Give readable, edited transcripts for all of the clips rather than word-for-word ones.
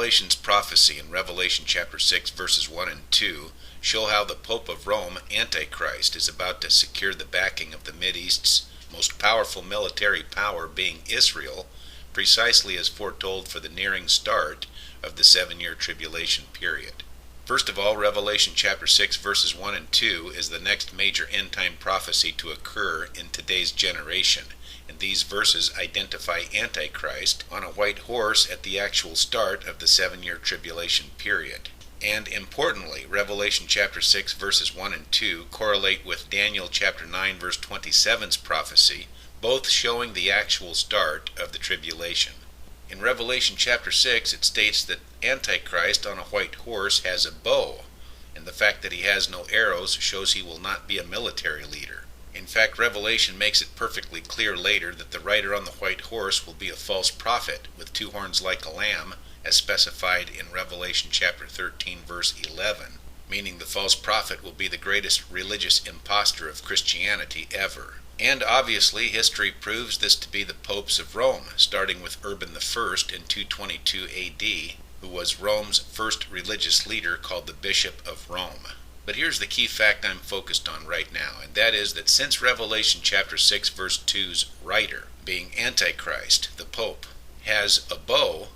Revelation's prophecy in Revelation chapter 6 verses 1 and 2 show how the Pope of Rome, Antichrist, is about to secure the backing of the Mideast's most powerful military power, being Israel, precisely as foretold for the nearing start of the 7-year tribulation period. First of all, Revelation chapter 6 verses 1 and 2 is the next major end-time prophecy to occur in today's generation, and these verses identify Antichrist on a white horse at the actual start of the 7-year tribulation period. And importantly, Revelation chapter 6 verses 1 and 2 correlate with Daniel chapter 9 verse 27's prophecy, both showing the actual start of the tribulation. In Revelation chapter 6, it states that Antichrist on a white horse has a bow, and the fact that he has no arrows shows he will not be a military leader. In fact, Revelation makes it perfectly clear later that the rider on the white horse will be a false prophet with 2 horns like a lamb, as specified in Revelation chapter 13 verse 11, meaning the false prophet will be the greatest religious impostor of Christianity ever. And obviously, history proves this to be the popes of Rome, starting with Urban I in 222 AD, who was Rome's first religious leader called the Bishop of Rome. But here's the key fact I'm focused on right now, and that is that since Revelation chapter 6 verse 2's writer, being Antichrist, the Pope, has a bow,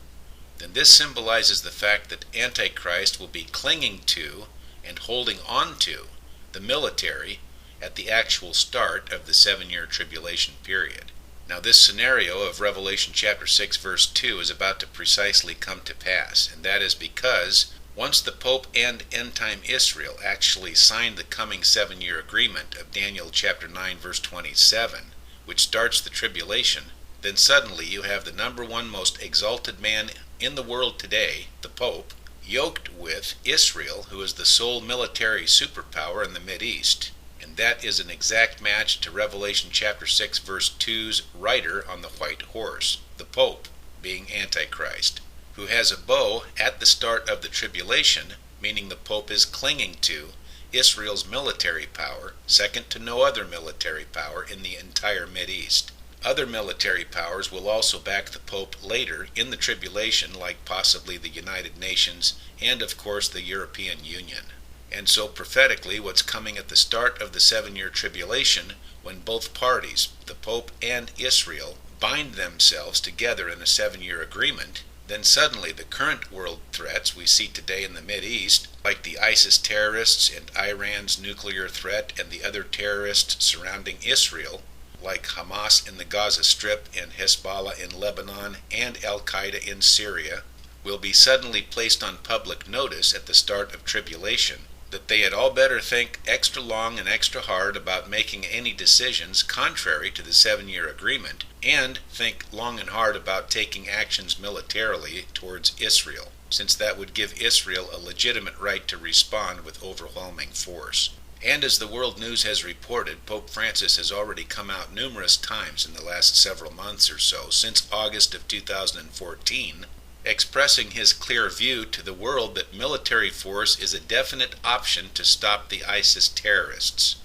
then this symbolizes the fact that Antichrist will be clinging to and holding on to the military at the actual start of the 7-year tribulation period. Now this scenario of Revelation chapter 6 verse 2 is about to precisely come to pass, and that is because once the Pope and end-time Israel actually signed the coming 7-year agreement of Daniel chapter 9 verse 27, which starts the tribulation, then suddenly you have the number one most exalted man in the world today, the Pope, yoked with Israel, who is the sole military superpower in the Mideast. And that is an exact match to Revelation chapter 6 verse 2's rider on the white horse, the Pope, being Antichrist, who has a bow at the start of the tribulation, meaning the Pope is clinging to Israel's military power, second to no other military power in the entire Mideast. Other military powers will also back the Pope later in the tribulation, like possibly the United Nations and of course the European Union. And so prophetically, what's coming at the start of the 7-year tribulation, when both parties, the Pope and Israel, bind themselves together in a 7-year agreement, then suddenly the current world threats we see today in the Mideast, like the ISIS terrorists and Iran's nuclear threat and the other terrorists surrounding Israel, like Hamas in the Gaza Strip and Hezbollah in Lebanon and Al-Qaeda in Syria, will be suddenly placed on public notice at the start of tribulation, that they had all better think extra long and extra hard about making any decisions contrary to the 7-year agreement, and think long and hard about taking actions militarily towards Israel, since that would give Israel a legitimate right to respond with overwhelming force. And as the world news has reported, Pope Francis has already come out numerous times in the last several months or so, since August of 2014, expressing his clear view to the world that military force is a definite option to stop the ISIS terrorists.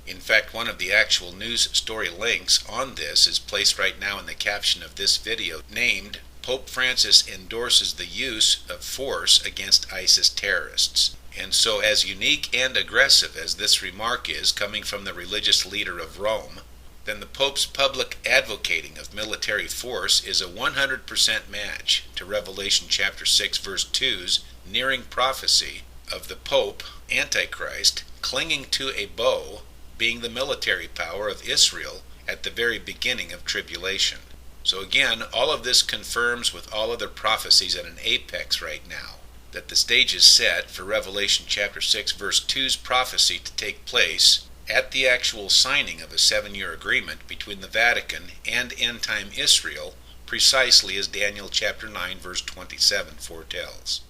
In fact, one of the actual news story links on this is placed right now in the caption of this video, named Pope Francis Endorses the Use of Force Against ISIS Terrorists. And so, as unique and aggressive as this remark is coming from the religious leader of Rome, then the Pope's public advocating of military force is a 100% match to Revelation chapter 6 verse 2's nearing prophecy of the Pope, Antichrist, clinging to a bow, being the military power of Israel at the very beginning of tribulation. So again, all of this confirms with all other prophecies at an apex right now, that the stage is set for Revelation chapter 6 verse 2's prophecy to take place at the actual signing of a 7-year agreement between the Vatican and end-time Israel, precisely as Daniel chapter 9 verse 27 foretells.